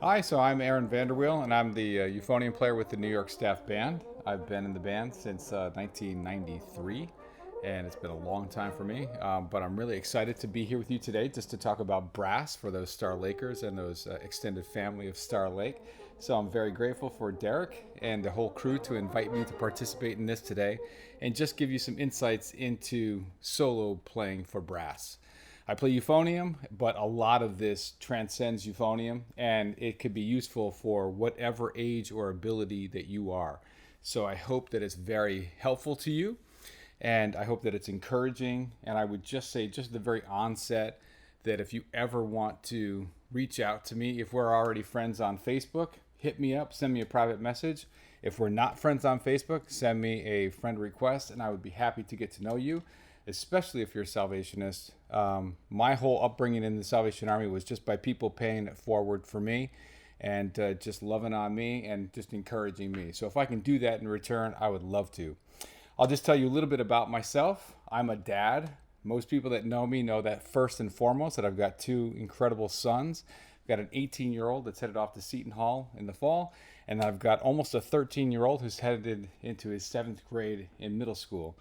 Hi, so I'm Aaron VanderWeele, and I'm the euphonium player with the New York Staff Band. I've been in the band since 1993, and it's been a long time for me. But I'm really excited to be here with you today just to talk about brass for those Star Lakers and those extended family of Star Lake. So I'm very grateful for Derek and the whole crew to invite me to participate in this today and just give you some insights into solo playing for brass. I play euphonium, but a lot of this transcends euphonium, and it could be useful for whatever age or ability that you are. So I hope that it's very helpful to you, and I hope that it's encouraging. And I would just say, just at the very onset, that if you ever want to reach out to me, if we're already friends on Facebook, hit me up, send me a private message. If we're not friends on Facebook, send me a friend request, and I would be happy to get to know you, especially if you're a Salvationist. My whole upbringing in the Salvation Army was just by people paying it forward for me and just loving on me and just encouraging me. So if I can do that in return, I would love to. I'll just tell you a little bit about myself. I'm a dad. Most people that know me know that first and foremost, that I've got two incredible sons. I've got an 18-year-old that's headed off to Seton Hall in the fall, and I've got almost a 13-year-old who's headed into his 7th grade in middle school.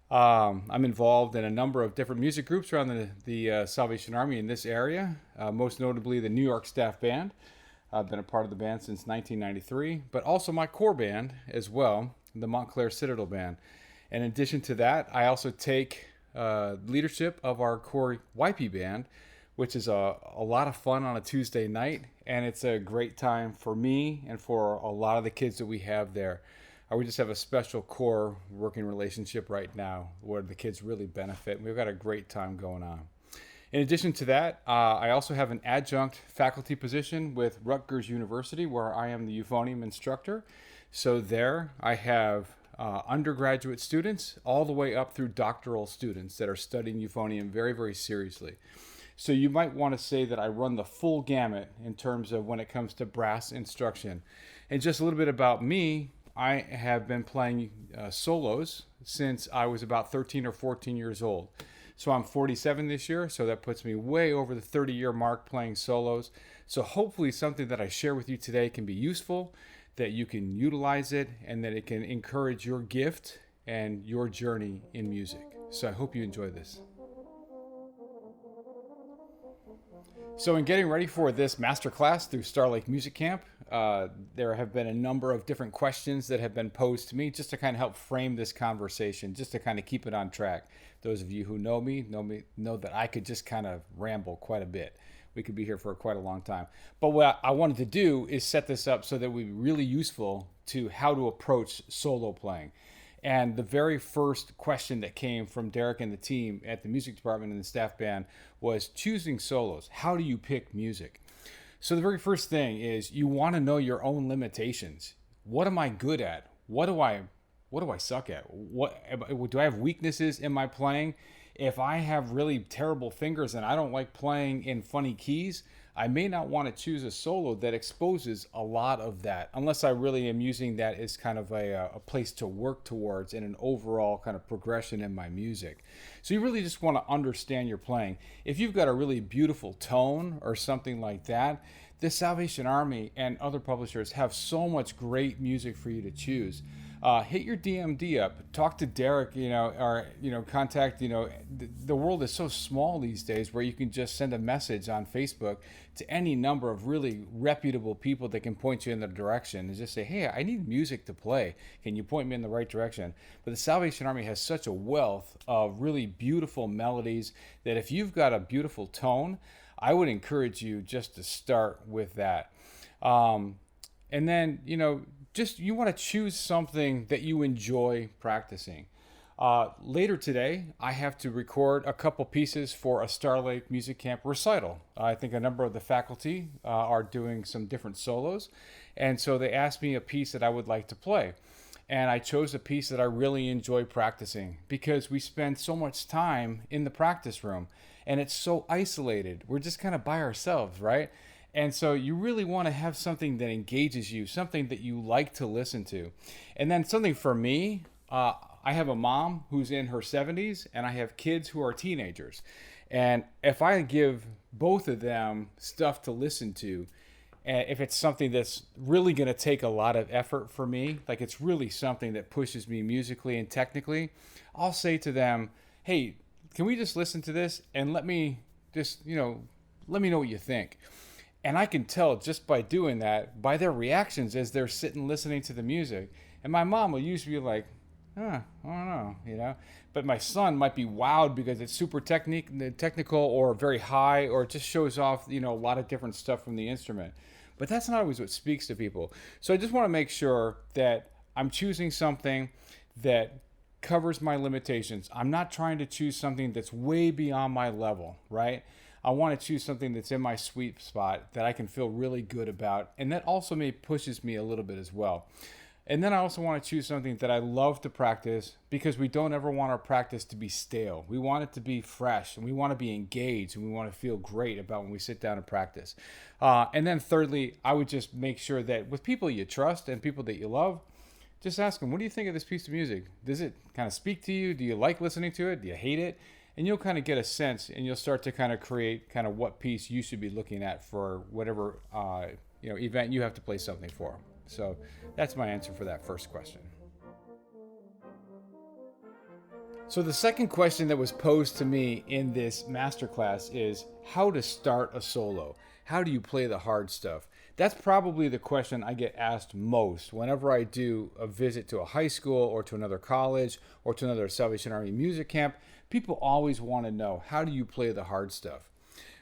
I'm involved in a number of different music groups around the Salvation Army in this area, most notably the New York Staff Band. I've been a part of the band since 1993, but also my core band as well, the Montclair Citadel Band. In addition to that, I also take leadership of our core YP band, which is a lot of fun on a Tuesday night, and it's a great time for me and for a lot of the kids that we have there. We just have a special core working relationship right now where the kids really benefit. We've got a great time going on. In addition to that, I also have an adjunct faculty position with Rutgers University where I am the euphonium instructor. So there I have undergraduate students all the way up through doctoral students that are studying euphonium very, very seriously. So you might want to say that I run the full gamut in terms of when it comes to brass instruction. And just a little bit about me. I have been playing solos since I was about 13 or 14 years old. So I'm 47 this year, so that puts me way over the 30-year mark playing solos. So hopefully something that I share with you today can be useful, that you can utilize it, and that it can encourage your gift and your journey in music. So I hope you enjoy this. So in getting ready for this masterclass through Star Lake Music Camp, there have been a number of different questions that have been posed to me just to kind of help frame this conversation, just to kind of keep it on track. Those of you who know me know that I could just kind of ramble quite a bit. We could be here for quite a long time. But what I wanted to do is set this up so that it would be really useful to how to approach solo playing. And the very first question that came from Derek and the team at the music department and the staff band was choosing solos. How do you pick music? So the very first thing is you want to know your own limitations. What am I good at? What do I suck at? What do I have weaknesses in my playing? If I have really terrible fingers and I don't like playing in funny keys, I may not want to choose a solo that exposes a lot of that, unless I really am using that as kind of a place to work towards in an overall kind of progression in my music. So you really just want to understand your playing. If you've got a really beautiful tone or something like that, the Salvation Army and other publishers have so much great music for you to choose. Hit your DMD up, talk to Derek, or contact, the world is so small these days where you can just send a message on Facebook to any number of really reputable people that can point you in the direction and just say, hey, I need music to play. Can you point me in the right direction? But the Salvation Army has such a wealth of really beautiful melodies that if you've got a beautiful tone, I would encourage you just to start with that. And then, just you want to choose something that you enjoy practicing. Later today, I have to record a couple pieces for a Star Lake Music Camp recital. I think a number of the faculty are doing some different solos, and so they asked me a piece that I would like to play. And I chose a piece that I really enjoy practicing because we spend so much time in the practice room, and it's so isolated. We're just kind of by ourselves, right? And so you really want to have something that engages you, something that you like to listen to. And then something for me, I have a mom who's in her 70s, and I have kids who are teenagers. And if I give both of them stuff to listen to, And if it's something that's really going to take a lot of effort for me, like it's really something that pushes me musically and technically, I'll say to them, hey, can we just listen to this and let me let me know what you think. And I can tell just by doing that, by their reactions as they're sitting listening to the music. And my mom will usually be like, I don't know. But my son might be wowed because it's super technical or very high, or it just shows off, a lot of different stuff from the instrument. But that's not always what speaks to people. So I just want to make sure that I'm choosing something that covers my limitations. I'm not trying to choose something that's way beyond my level, right? I want to choose something that's in my sweet spot that I can feel really good about, and that also maybe pushes me a little bit as well. And then I also want to choose something that I love to practice, because we don't ever want our practice to be stale. We want it to be fresh, and we want to be engaged, and we want to feel great about when we sit down and practice. And then thirdly, I would just make sure that with people you trust and people that you love, just ask them, what do you think of this piece of music? Does it kind of speak to you? Do you like listening to it? Do you hate it? And you'll kind of get a sense, and you'll start to kind of create kind of what piece you should be looking at for whatever event you have to play something for. So that's my answer for that first question. So the second question that was posed to me in this masterclass is how to start a solo. How do you play the hard stuff? That's probably the question I get asked most whenever I do a visit to a high school or to another college or to another Salvation Army music camp. People always want to know, how do you play the hard stuff?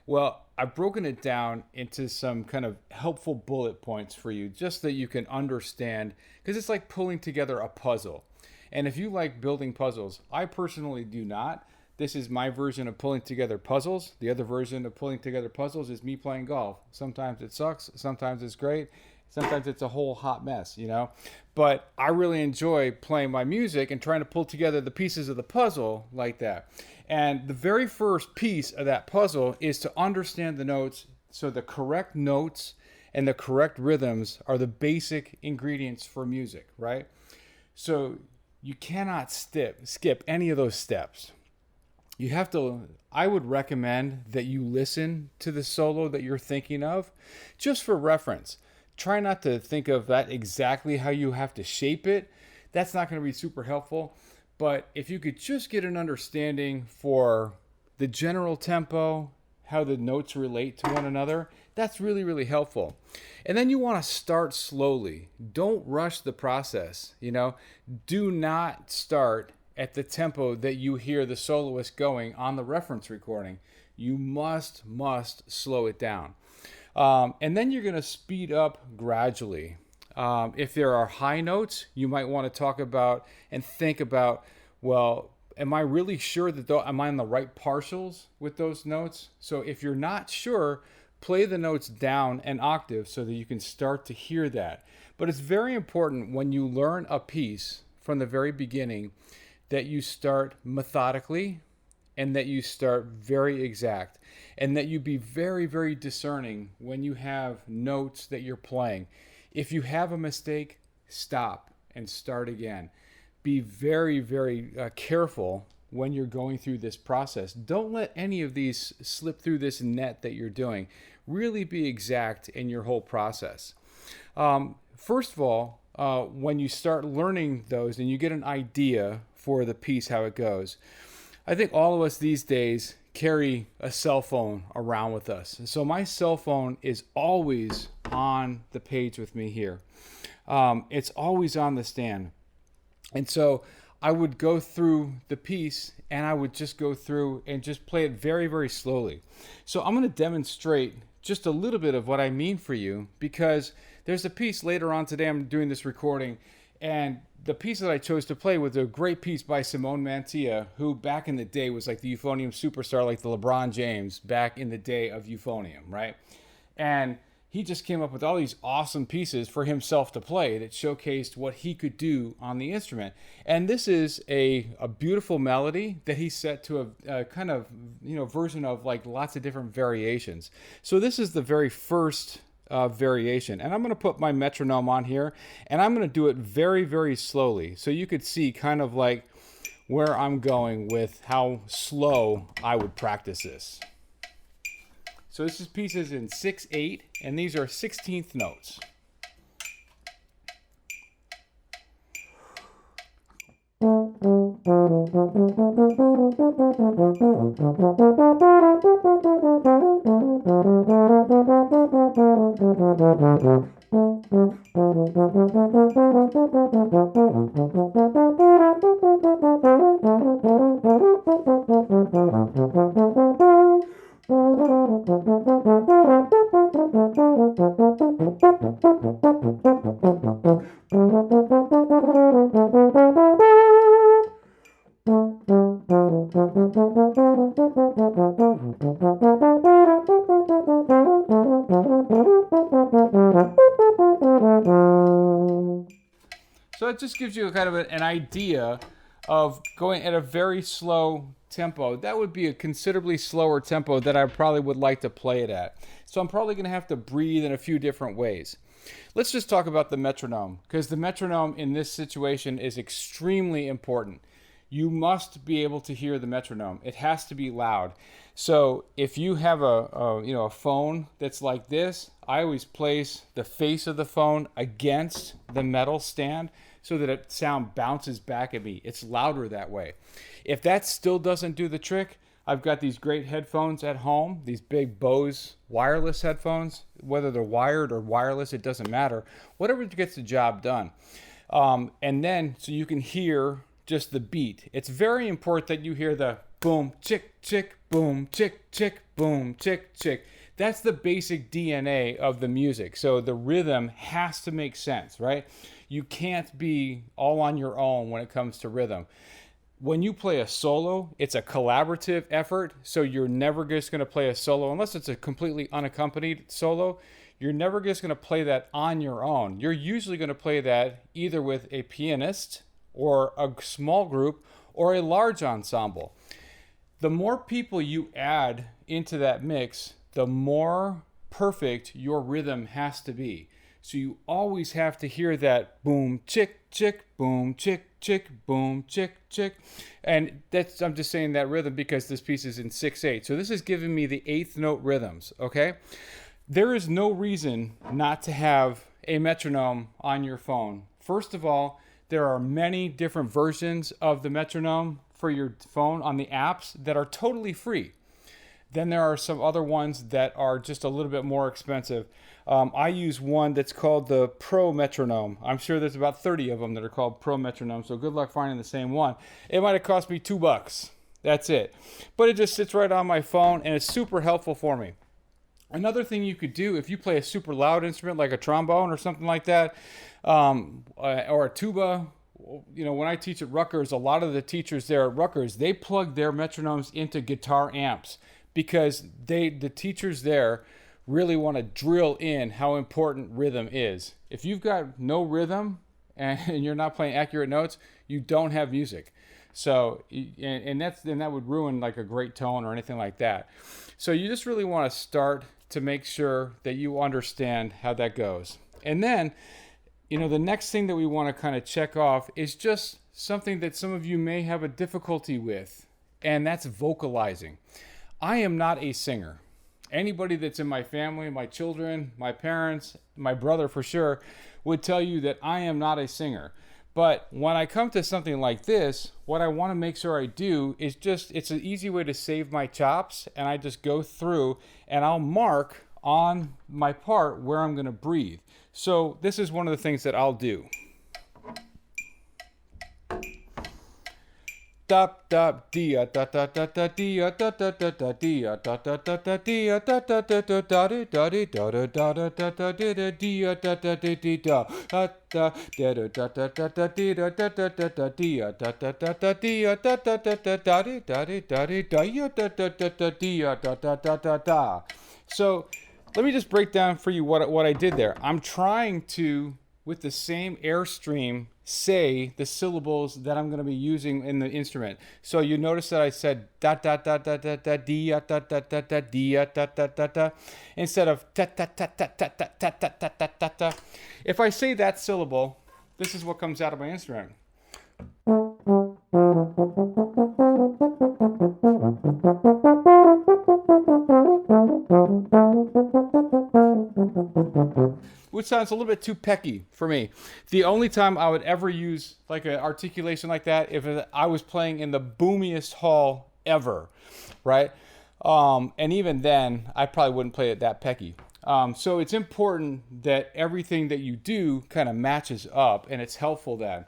Well, I've broken it down into some kind of helpful bullet points for you, just that you can understand, because it's like pulling together a puzzle. And if you like building puzzles, I personally do not. This is my version of pulling together puzzles. The other version of pulling together puzzles is me playing golf. Sometimes it sucks, sometimes it's great, sometimes it's a whole hot mess, But I really enjoy playing my music and trying to pull together the pieces of the puzzle like that. And the very first piece of that puzzle is to understand the notes. So the correct notes and the correct rhythms are the basic ingredients for music, right? So you cannot skip any of those steps. You have to, I would recommend that you listen to the solo that you're thinking of, just for reference. Try not to think of that exactly how you have to shape it. That's not going to be super helpful. But if you could just get an understanding for the general tempo, how the notes relate to one another, that's really, really helpful. And then you want to start slowly. Don't rush the process. Do not start at the tempo that you hear the soloist going on the reference recording. You must slow it down. And then you're going to speed up gradually. If there are high notes, you might want to talk about and think about, well, am I really sure that am I on the right partials with those notes? So if you're not sure, play the notes down an octave so that you can start to hear that. But it's very important when you learn a piece from the very beginning that you start methodically and that you start very exact, and that you be very, very discerning when you have notes that you're playing. If you have a mistake, stop and start again. Be very, very careful when you're going through this process. Don't let any of these slip through this net that you're doing. Really be exact in your whole process. First of all, when you start learning those and you get an idea for the piece, how it goes, I think all of us these days carry a cell phone around with us. And so my cell phone is always on the page with me here. It's always on the stand. And so I would go through the piece and I would just go through and just play it very, very slowly. So I'm going to demonstrate just a little bit of what I mean for you, because there's a piece later on today, I'm doing this recording, and the piece that I chose to play was a great piece by Simone Mantilla, who back in the day was like the euphonium superstar, like the LeBron James back in the day of euphonium, right? And he just came up with all these awesome pieces for himself to play that showcased what he could do on the instrument. And this is a beautiful melody that he set to a kind of, version of like lots of different variations. So this is the very first variation. And I'm going to put my metronome on here, and I'm going to do it very, very slowly. So you could see kind of like where I'm going with how slow I would practice this. So this piece is in 6/8, and these are 16th notes. So it just gives you kind of an idea of going at a very slow tempo. That would be a considerably slower tempo that I probably would like to play it at. So I'm probably going to have to breathe in a few different ways. Let's just talk about the metronome, because the metronome in this situation is extremely important. You must be able to hear the metronome. It has to be loud. So if you have a phone that's like this, I always place the face of the phone against the metal stand so that the sound bounces back at me. It's louder that way. If that still doesn't do the trick, I've got these great headphones at home, these big Bose wireless headphones. Whether they're wired or wireless, it doesn't matter. Whatever gets the job done. And then, so you can hear just the beat. It's very important that you hear the boom, chick, chick, boom, chick, chick, boom, chick, chick. That's the basic DNA of the music. So the rhythm has to make sense, right? You can't be all on your own when it comes to rhythm. When you play a solo, it's a collaborative effort. So you're never just going to play a solo, unless it's a completely unaccompanied solo. You're never just going to play that on your own. You're usually going to play that either with a pianist or a small group or a large ensemble. The more people you add into that mix, the more perfect your rhythm has to be. So you always have to hear that boom, chick, chick, boom, chick, chick, boom, chick, chick. And that's, I'm just saying that rhythm because this piece is in 6/8. So this is giving me the 8th note rhythms, okay? There is no reason not to have a metronome on your phone. First of all, there are many different versions of the metronome for your phone on the apps that are totally free. Then there are some other ones that are just a little bit more expensive. I use one that's called the Pro Metronome. I'm sure there's about 30 of them that are called Pro Metronome, so good luck finding the same one. It might have cost me $2. That's it. But it just sits right on my phone, and it's super helpful for me. Another thing you could do if you play a super loud instrument like a trombone or something like that, or a tuba. You know, when I teach at Rutgers, a lot of the teachers there at Rutgers, they plug their metronomes into guitar amps because the teachers there really want to drill in how important rhythm is. If you've got no rhythm and you're not playing accurate notes, you don't have music. So, and that would ruin like a great tone or anything like that. So you just really want to start to make sure that you understand how that goes. And then, you know, the next thing that we want to kind of check off is just something that some of you may have a difficulty with, and that's vocalizing. I am not a singer. Anybody that's in my family, my children, my parents, my brother for sure, would tell you that I am not a singer. But when I come to something like this, what I want to make sure I do is it's an easy way to save my chops, and I just go through and I'll mark on my part where I'm going to breathe. So this is one of the things that I'll do. Dop dop dia da da da da dia da da da da dia da da da da dia da da da da da da da da da da da da da dia da da da da da da da da da da da dia da da da da da dia da da da da dia da da da da da da da dia da da da da dia da da da da da. So let me just break down for you what I did there. I'm trying to, with the same airstream, say the syllables that I'm going to be using in the instrument. So you notice that I said da da da da da da dia da da da da dia da da da da instead of ta ta ta ta ta ta ta ta ta ta ta ta. If I say that syllable, this is what comes out of my instrument. Which sounds a little bit too pecky for me. The only time I would ever use like an articulation like that if I was playing in the boomiest hall ever, right? And even then, I probably wouldn't play it that pecky. So it's important that everything that you do kind of matches up, and it's helpful then.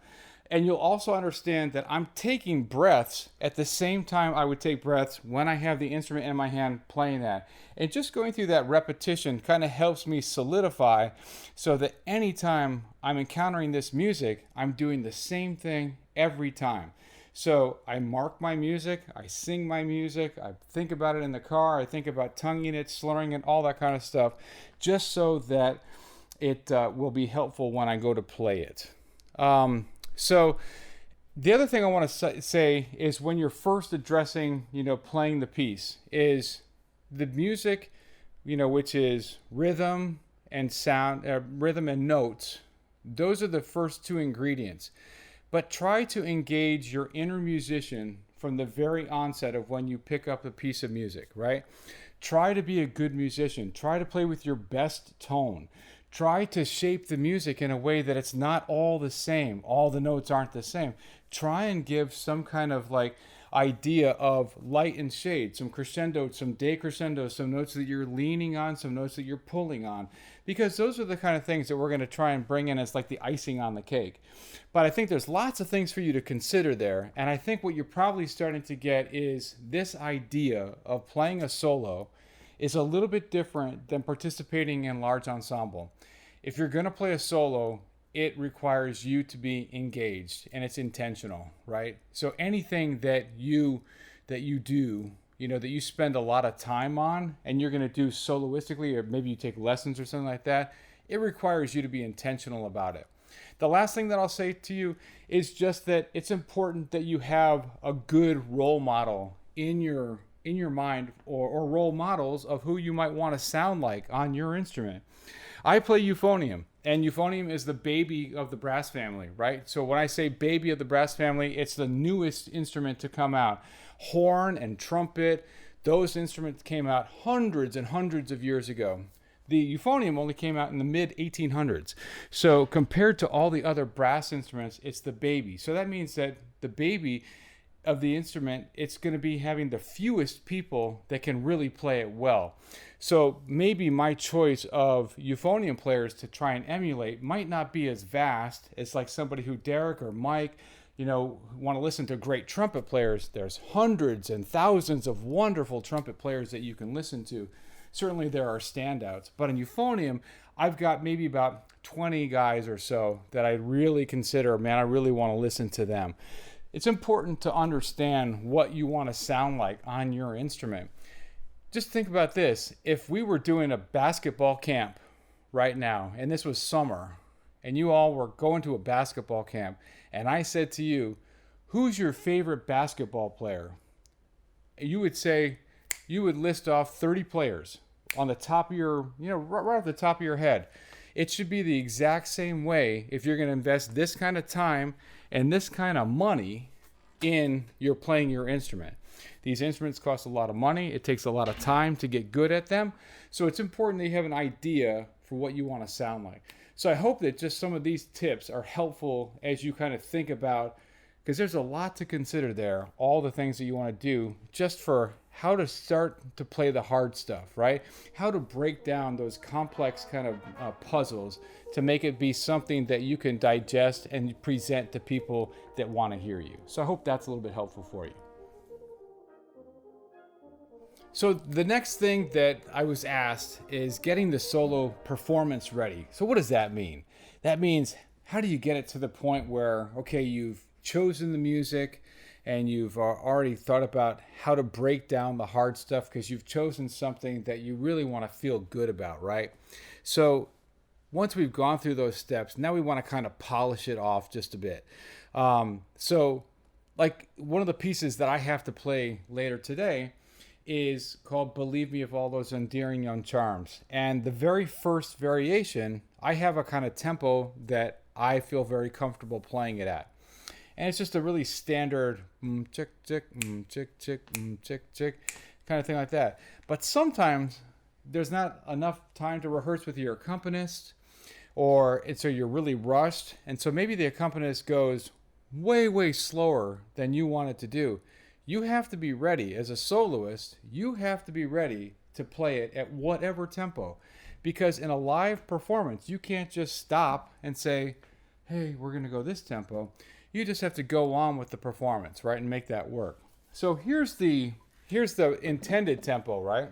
And you'll also understand that I'm taking breaths at the same time I would take breaths when I have the instrument in my hand playing that. And just going through that repetition kind of helps me solidify so that anytime I'm encountering this music, I'm doing the same thing every time. So I mark my music, I sing my music, I think about it in the car, I think about tonguing it, slurring it, all that kind of stuff, just so that it will be helpful when I go to play it. So the other thing I want to say is when you're first addressing, playing the piece, is the music, which is rhythm and sound, rhythm and notes. Those are the first two ingredients. But try to engage your inner musician from the very onset of when you pick up a piece of music, right? Try to be a good musician. Try to play with your best tone. Try to shape the music in a way that it's not all the same. All the notes aren't the same. Try and give some kind of idea of light and shade, some crescendo, some decrescendo, some notes that you're leaning on, some notes that you're pulling on, because those are the kind of things that we're going to try and bring in as like the icing on the cake. But I think there's lots of things for you to consider there, and I think what you're probably starting to get is this idea of playing a solo is a little bit different than participating in large ensemble. If you're going to play a solo, it requires you to be engaged, and it's intentional, right? So anything that you do, that you spend a lot of time on and you're going to do soloistically, or maybe you take lessons or something like that, it requires you to be intentional about it. The last thing that I'll say to you is just that it's important that you have a good role model in your mind, or role models of who you might want to sound like on your instrument. I play euphonium, and euphonium is the baby of the brass family, right? So when I say baby of the brass family, it's the newest instrument to come out. Horn and trumpet, those instruments came out hundreds and hundreds of years ago. The euphonium only came out in the mid-1800s. So compared to all the other brass instruments, it's the baby. So that means that the baby of the instrument, it's going to be having the fewest people that can really play it well. So maybe my choice of euphonium players to try and emulate might not be as vast as like somebody who Derek or Mike, want to listen to great trumpet players. There's hundreds and thousands of wonderful trumpet players that you can listen to. Certainly there are standouts, but in euphonium, I've got maybe about 20 guys or so that I really consider, I really want to listen to them. It's important to understand what you want to sound like on your instrument. Just think about this. If we were doing a basketball camp right now, and this was summer, and you all were going to a basketball camp, and I said to you, who's your favorite basketball player? You would list off 30 players on the top of your, right off the top of your head. It should be the exact same way if you're going to invest this kind of time and this kind of money in your playing your instrument. These instruments cost a lot of money. It takes a lot of time to get good at them. So it's important that you have an idea for what you want to sound like. So I hope that just some of these tips are helpful as you kind of think about, because there's a lot to consider there, all the things that you want to do just for how to start to play the hard stuff, right? How to break down those complex kind of puzzles to make it be something that you can digest and present to people that want to hear you. So I hope that's a little bit helpful for you. So the next thing that I was asked is getting the solo performance ready. So what does that mean? That means, how do you get it to the point where, okay, you've chosen the music and you've already thought about how to break down the hard stuff because you've chosen something that you really want to feel good about, right? So once we've gone through those steps, now we want to kind of polish it off just a bit. So like one of the pieces that I have to play later today is called Believe Me of All Those Endearing Young Charms. And the very first variation, I have a kind of tempo that I feel very comfortable playing it at. And it's just a really standard chick, chick, chick, chick, chick, chick kind of thing like that. But sometimes there's not enough time to rehearse with your accompanist, so you're really rushed. And so maybe the accompanist goes way, way slower than you want it to do. You have to be ready. As a soloist, you have to be ready to play it at whatever tempo. Because in a live performance, you can't just stop and say, hey, we're going to go this tempo. You just have to go on with the performance, right, and make that work. So here's the intended tempo, right?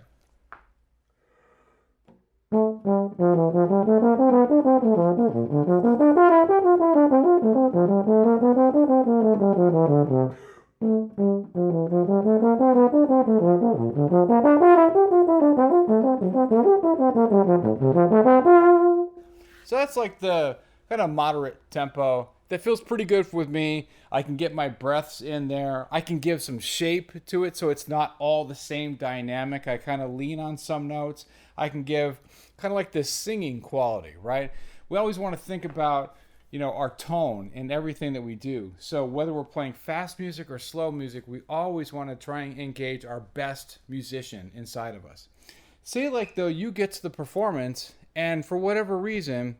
So that's like the kind of moderate tempo that feels pretty good with me. I can get my breaths in there. I can give some shape to it so it's not all the same dynamic. I kind of lean on some notes. I can give kind of like this singing quality, right? We always want to think about, our tone in everything that we do. So whether we're playing fast music or slow music, we always want to try and engage our best musician inside of us. Say like though you get to the performance and for whatever reason,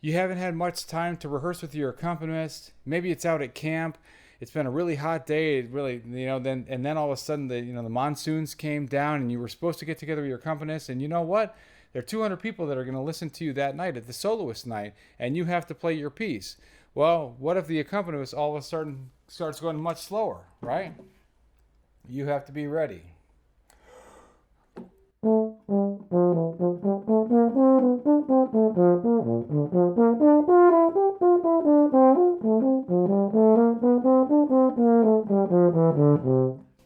you haven't had much time to rehearse with your accompanist. Maybe it's out at camp. It's been a really hot day. It really, then all of a sudden the monsoons came down and you were supposed to get together with your accompanist. And you know what? There are 200 people that are going to listen to you that night at the soloist night, and you have to play your piece. Well, what if the accompanist all of a sudden starts going much slower, right? You have to be ready.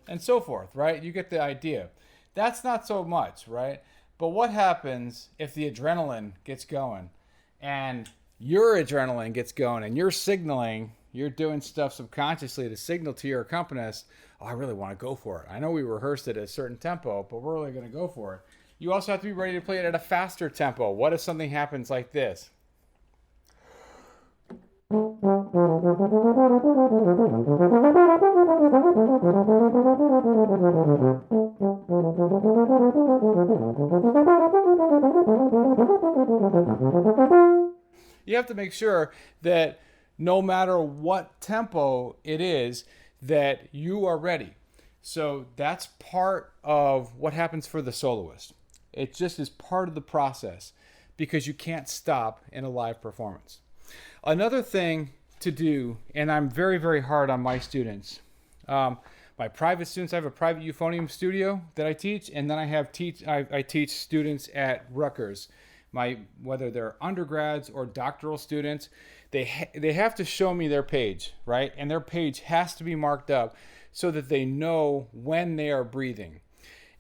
And so forth, right? You get the idea. That's not so much, right? But what happens if the adrenaline gets going and your adrenaline gets going and you're signaling, you're doing stuff subconsciously to signal to your accompanist, oh, I really want to go for it. I know we rehearsed it at a certain tempo, but we're really going to go for it. You also have to be ready to play it at a faster tempo. What if something happens like this? You have to make sure that no matter what tempo it is, that you are ready. So that's part of what happens for the soloist. It just is part of the process because you can't stop in a live performance. Another thing to do, and I'm very, very hard on my students. My private students, I have a private euphonium studio that I teach, and then I teach students at Rutgers. Whether they're undergrads or doctoral students, they have to show me their page, right? And their page has to be marked up so that they know when they are breathing.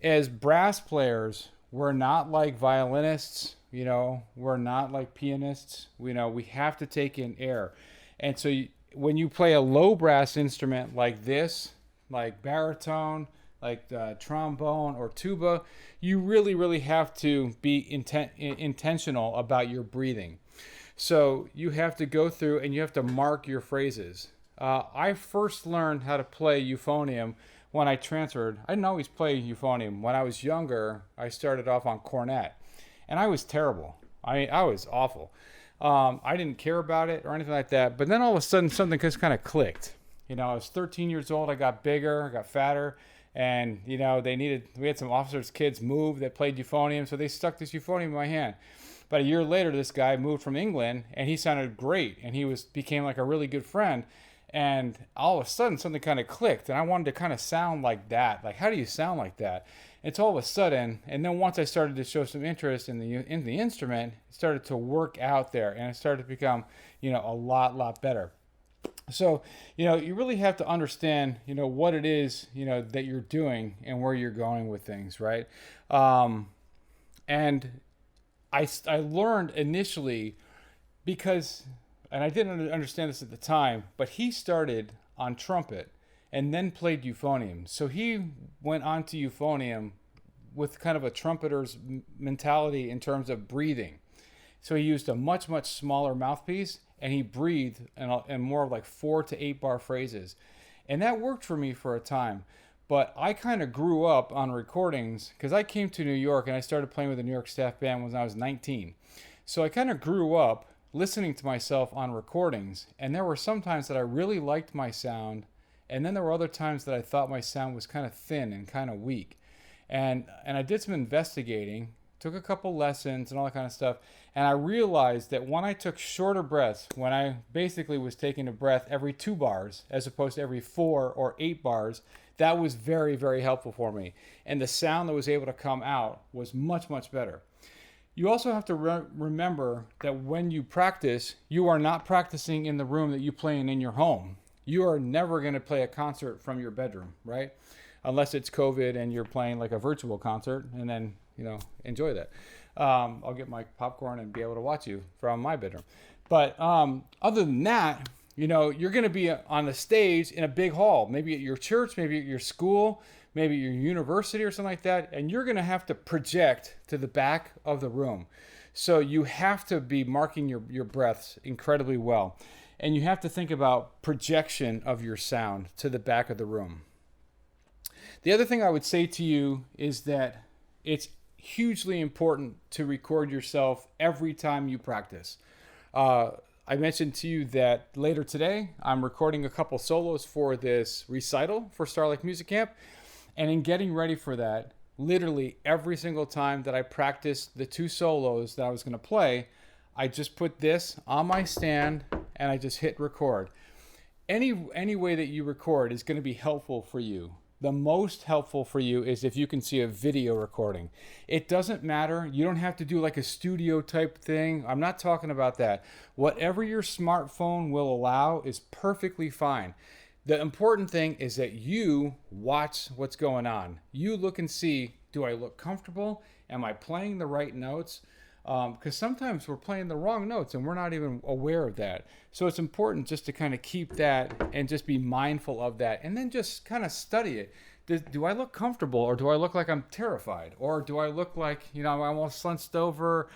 As brass players, we're not like violinists, we're not like pianists. We have to take in air. And so when you play a low brass instrument like this, like baritone, like trombone or tuba, you really, really have to be intentional about your breathing. So you have to go through and you have to mark your phrases. I first learned how to play euphonium when I transferred. I didn't always play euphonium. When I was younger, I started off on cornet. And I was terrible. I was awful. I didn't care about it or anything like that. But then all of a sudden, something just kind of clicked. I was 13 years old. I got bigger. I got fatter. And, we had some officers' kids move that played euphonium. So they stuck this euphonium in my hand. But a year later, this guy moved from England. And he sounded great. And he became like a really good friend. And all of a sudden, something kind of clicked. And I wanted to kind of sound like that. Like, how do you sound like that? It's all of a sudden, and then once I started to show some interest in the instrument, it started to work out there, and it started to become, a lot better. So, you really have to understand, what it is, that you're doing and where you're going with things, right? And I learned initially because, and I didn't understand this at the time, but he started on trumpet and then played euphonium. So he went on to euphonium with kind of a trumpeter's mentality in terms of breathing. So he used a much, much smaller mouthpiece, and he breathed and more like 4 to 8 bar phrases. And that worked for me for a time. But I kind of grew up on recordings because I came to New York and I started playing with the New York Staff Band when I was 19. So I kind of grew up listening to myself on recordings. And there were some times that I really liked my sound. And then there were other times that I thought my sound was kind of thin and kind of weak. And I did some investigating, took a couple lessons and all that kind of stuff. And I realized that when I took shorter breaths, when I basically was taking a breath every 2 bars as opposed to every 4 or 8 bars, that was very, very helpful for me. And the sound that was able to come out was much, much better. You also have to remember that when you practice, you are not practicing in the room that you play in your home. You are never going to play a concert from your bedroom, right? Unless it's COVID and you're playing like a virtual concert, and then, enjoy that. I'll get my popcorn and be able to watch you from my bedroom. But other than that, you're going to be on the stage in a big hall, maybe at your church, maybe at your school, maybe your university or something like that, and you're going to have to project to the back of the room. So you have to be marking your breaths incredibly well. And you have to think about projection of your sound to the back of the room. The other thing I would say to you is that it's hugely important to record yourself every time you practice. I mentioned to you that later today, I'm recording a couple solos for this recital for Starlight Music Camp. And in getting ready for that, literally every single time that I practiced the 2 solos that I was going to play, I just put this on my stand and I just hit record. Any way that you record is going to be helpful for you. The most helpful for you is if you can see a video recording. It doesn't matter. You don't have to do like a studio type thing. I'm not talking about that. Whatever your smartphone will allow is perfectly fine. The important thing is that you watch what's going on. You look and see, do I look comfortable? Am I playing the right notes? Because sometimes we're playing the wrong notes and we're not even aware of that. So it's important just to kind of keep that and just be mindful of that, and then just kind of study it. Do I look comfortable, or do I look like I'm terrified, or do I look like I'm almost slunched over?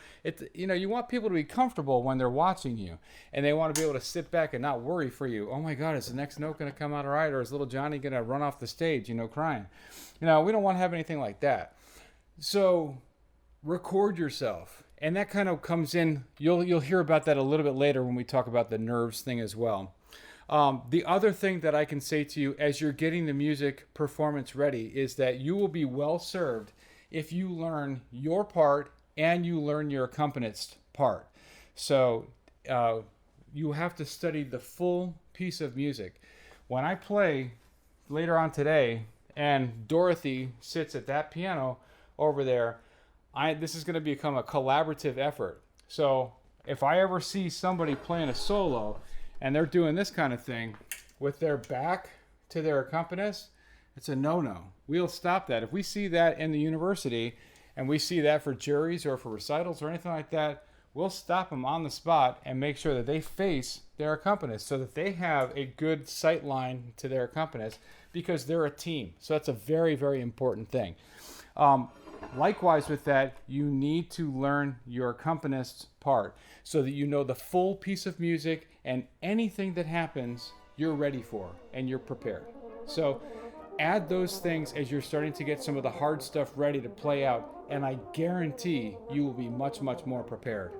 You want people to be comfortable when they're watching you, and they want to be able to sit back and not worry for you. Oh my God, is the next note going to come out all right, or is little Johnny going to run off the stage, crying? We don't want to have anything like that. So record yourself. And that kind of comes in, you'll hear about that a little bit later when we talk about the nerves thing as well. The other thing that I can say to you as you're getting the music performance ready is that you will be well served if you learn your part and you learn your accompanist's part. So you have to study the full piece of music. When I play later on today and Dorothy sits at that piano over there, this is going to become a collaborative effort. So if I ever see somebody playing a solo and they're doing this kind of thing with their back to their accompanist, it's a no-no. We'll stop that. If we see that in the university and we see that for juries or for recitals or anything like that, we'll stop them on the spot and make sure that they face their accompanist so that they have a good sight line to their accompanist, because they're a team. So that's a very, very important thing. Likewise with that, you need to learn your accompanist's part so that you know the full piece of music, and anything that happens, you're ready for and you're prepared. So add those things as you're starting to get some of the hard stuff ready to play out, and I guarantee you will be much, much more prepared.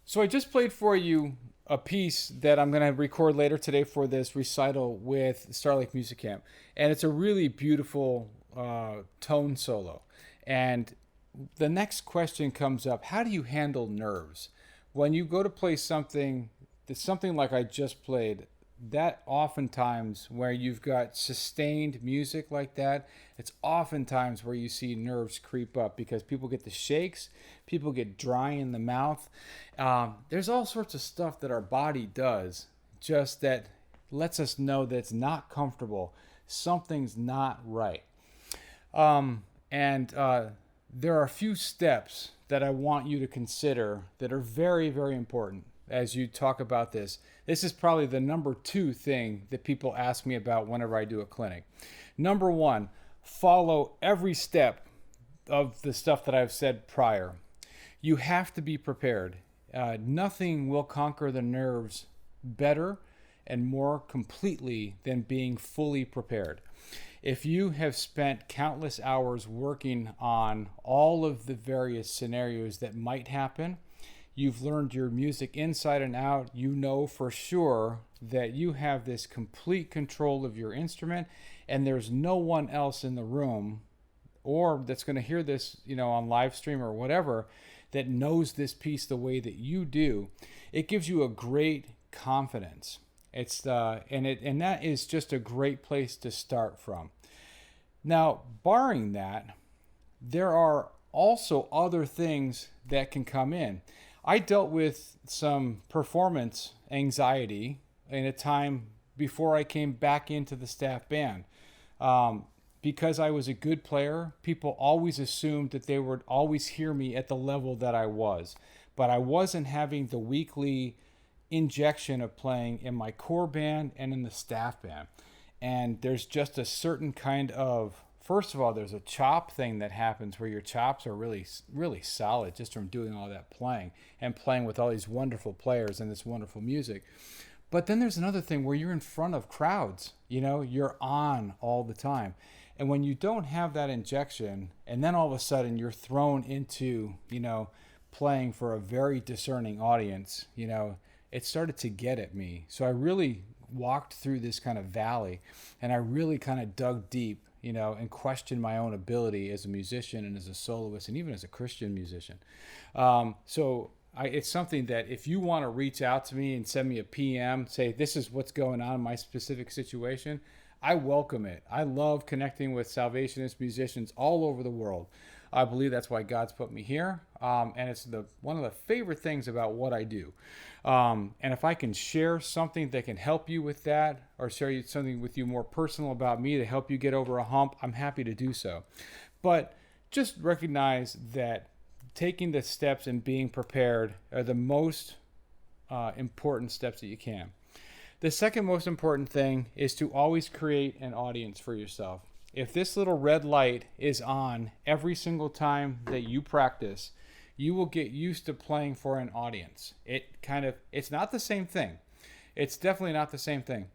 So I just played for you a piece that I'm going to record later today for this recital with Starlight Music Camp. And it's a really beautiful tone solo. And the next question comes up: how do you handle nerves? When you go to play something like I just played, that oftentimes where you've got sustained music like that, it's oftentimes where you see nerves creep up because people get the shakes, people get dry in the mouth. There's all sorts of stuff that our body does just that lets us know that it's not comfortable. Something's not right. And there are a few steps that I want you to consider that are very, very important as you talk about this. This is probably the number 2 thing that people ask me about whenever I do a clinic. Number 1, follow every step of the stuff that I've said prior. You have to be prepared. Nothing will conquer the nerves better and more completely than being fully prepared. If you have spent countless hours working on all of the various scenarios that might happen, you've learned your music inside and out, you know for sure that you have this complete control of your instrument, and there's no one else in the room or that's going to hear this, on live stream or whatever, that knows this piece the way that you do. It gives you a great confidence. And that is just a great place to start from. Now, barring that, there are also other things that can come in. I dealt with some performance anxiety in a time before I came back into the staff band. Because I was a good player, people always assumed that they would always hear me at the level that I was. But I wasn't having the weekly injection of playing in my core band and in the staff band. And there's just a certain kind of, first of all, there's a chop thing that happens where your chops are really, really solid just from doing all that playing and playing with all these wonderful players and this wonderful music. But then there's another thing where you're in front of crowds, you're on all the time. And when you don't have that injection, and then all of a sudden you're thrown into, playing for a very discerning audience, it started to get at me. So I really walked through this kind of valley, and I really kind of dug deep, and questioned my own ability as a musician and as a soloist and even as a Christian musician. It's something that if you want to reach out to me and send me a PM, say this is what's going on in my specific situation, I welcome it. I love connecting with Salvationist musicians all over the world. I believe that's why God's put me here, and it's one of the favorite things about what I do. And if I can share something that can help you with that, or share something with you more personal about me to help you get over a hump, I'm happy to do so. But just recognize that taking the steps and being prepared are the most important steps that you can. The second most important thing is to always create an audience for yourself. If this little red light is on every single time that you practice, you will get used to playing for an audience. It's not the same thing. It's definitely not the same thing.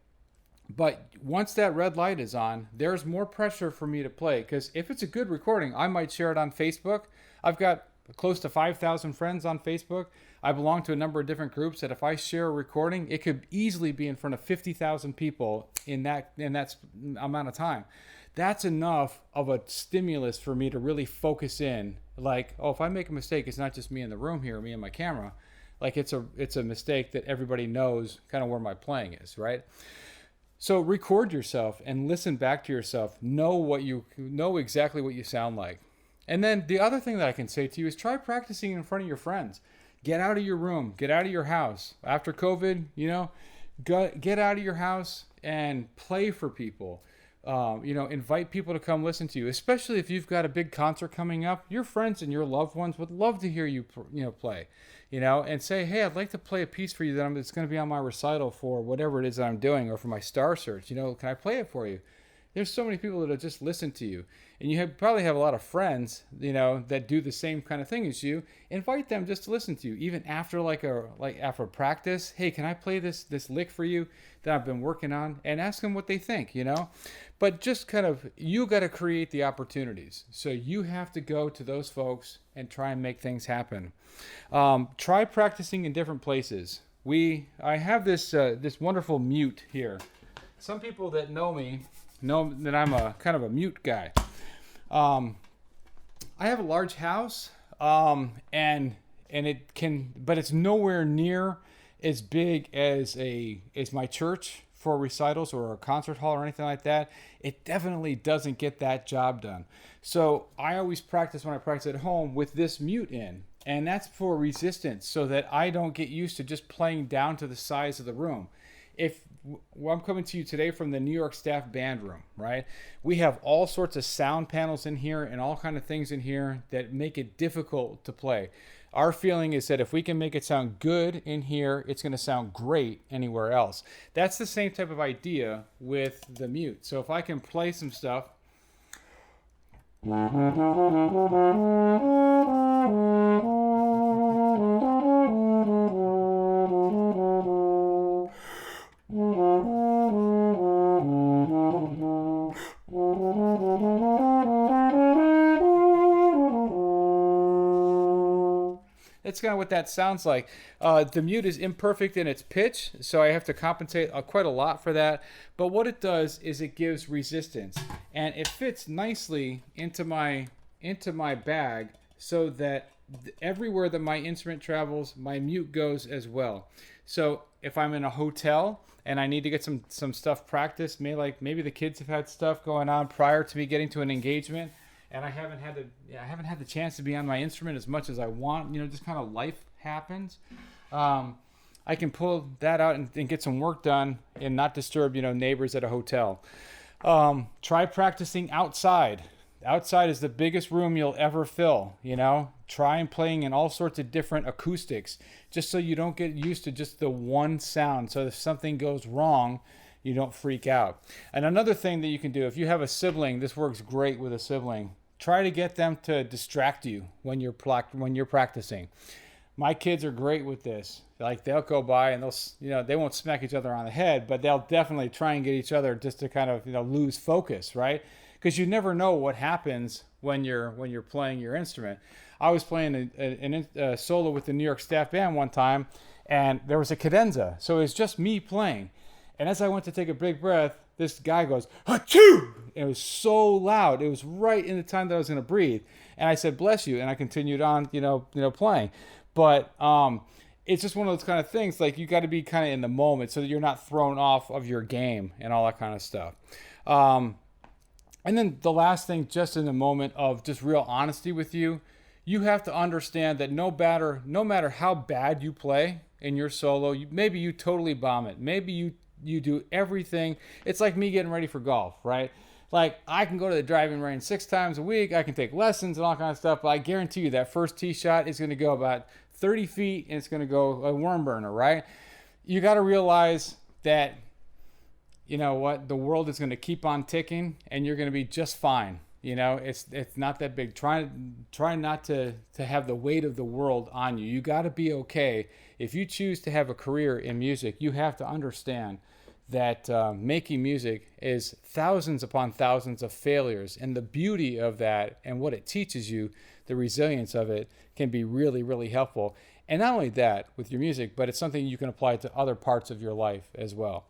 But once that red light is on, there's more pressure for me to play, because if it's a good recording, I might share it on Facebook. I've got close to 5,000 friends on Facebook. I belong to a number of different groups that if I share a recording, it could easily be in front of 50,000 people in that amount of time. That's enough of a stimulus for me to really focus in. Like, if I make a mistake, it's not just me in the room here, me and my camera. Like it's a mistake that everybody knows kind of where my playing is, right? So record yourself and listen back to yourself. Know exactly what you sound like. And then the other thing that I can say to you is try practicing in front of your friends. Get out of your room. Get out of your house. After COVID, get out of your house and play for people. Invite people to come listen to you, especially if you've got a big concert coming up. Your friends and your loved ones would love to hear you, play, and say, hey, I'd like to play a piece for you that's going to be on my recital for whatever it is that I'm doing, or for my star search. Can I play it for you? There's so many people that will just listen to you, and you probably have a lot of friends, that do the same kind of thing as you. Invite them just to listen to you, even after after practice. Hey, can I play this lick for you that I've been working on? And ask them what they think, But just you got to create the opportunities. So you have to go to those folks and try and make things happen. Try practicing in different places. I have this wonderful mute here. Some people that know me know that I'm a kind of a mute guy. I have a large house, and it's nowhere near as big as my church for recitals or a concert hall or anything like that, it definitely doesn't get that job done. So I always practice when I practice at home with this mute in. And that's for resistance, so that I don't get used to just playing down to the size of the room. I'm coming to you today from the New York Staff Band room, right? We have all sorts of sound panels in here and all kind of things in here that make it difficult to play. Our feeling is that if we can make it sound good in here, it's going to sound great anywhere else. That's the same type of idea with the mute. So if I can play some stuff. That's kind of what that sounds like. The mute is imperfect in its pitch, so I have to compensate quite a lot for that. But what it does is it gives resistance, and it fits nicely into my bag, so that everywhere that my instrument travels, my mute goes as well. So if I'm in a hotel and I need to get some stuff practiced, maybe the kids have had stuff going on prior to me getting to an engagement, and I haven't had the chance to be on my instrument as much as I want. Just kind of life happens. I can pull that out and get some work done and not disturb neighbors at a hotel. Try practicing outside. Outside is the biggest room you'll ever fill. Try playing in all sorts of different acoustics, just so you don't get used to just the one sound. So if something goes wrong, you don't freak out. And another thing that you can do, if you have a sibling, this works great with a sibling. Try to get them to distract you when you're practicing. My kids are great with this. Like, they'll go by and they won't smack each other on the head, but they'll definitely try and get each other just to kind of lose focus, right? Because you never know what happens when you're playing your instrument. I was playing a solo with the New York Staff Band one time, and there was a cadenza, so it was just me playing. And as I went to take a big breath, this guy goes, "Achoo!" It was so loud. It was right in the time that I was going to breathe. And I said, "Bless you," and I continued on, playing. But it's just one of those kind of things. Like, you got to be kind of in the moment so that you're not thrown off of your game and all that kind of stuff. And then the last thing, just in the moment of just real honesty with you, you have to understand that no matter how bad you play in your solo, maybe you totally bomb it. Maybe you do everything. It's like me getting ready for golf, right? Like, I can go to the driving range 6 times a week. I can take lessons and all kind of stuff. But I guarantee you that first tee shot is going to go about 30 feet and it's going to go a worm burner, right? You got to realize that, the world is going to keep on ticking and you're going to be just fine. It's not that big. Try not to have the weight of the world on you. You got to be okay. If you choose to have a career in music, you have to understand that making music is thousands upon thousands of failures. And the beauty of that and what it teaches you, the resilience of it, can be really, really helpful. And not only that with your music, but it's something you can apply to other parts of your life as well.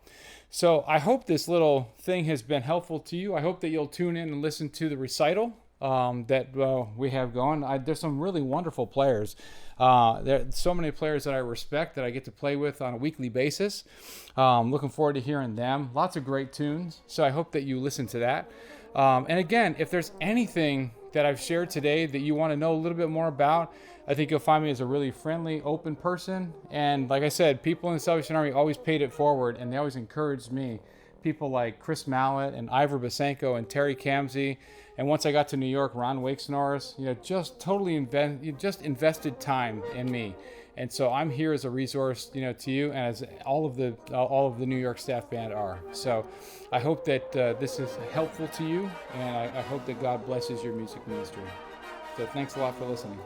So I hope this little thing has been helpful to you. I hope that you'll tune in and listen to the recital that we have going. There's some really wonderful players. There are so many players that I respect that I get to play with on a weekly basis. Looking forward to hearing them. Lots of great tunes. So I hope that you listen to that. And again, if there's anything that I've shared today that you want to know a little bit more about, I think you'll find me as a really friendly, open person. And like I said, people in the Salvation Army always paid it forward, and they always encouraged me. People like Chris Mallett and Ivor Basenko and Terry Kamsey. And once I got to New York, Ron Wakes-Norris, just totally invested time in me. And so I'm here as a resource, to you, and as all of the New York Staff Band are. So I hope that this is helpful to you, and I hope that God blesses your music ministry. So thanks a lot for listening.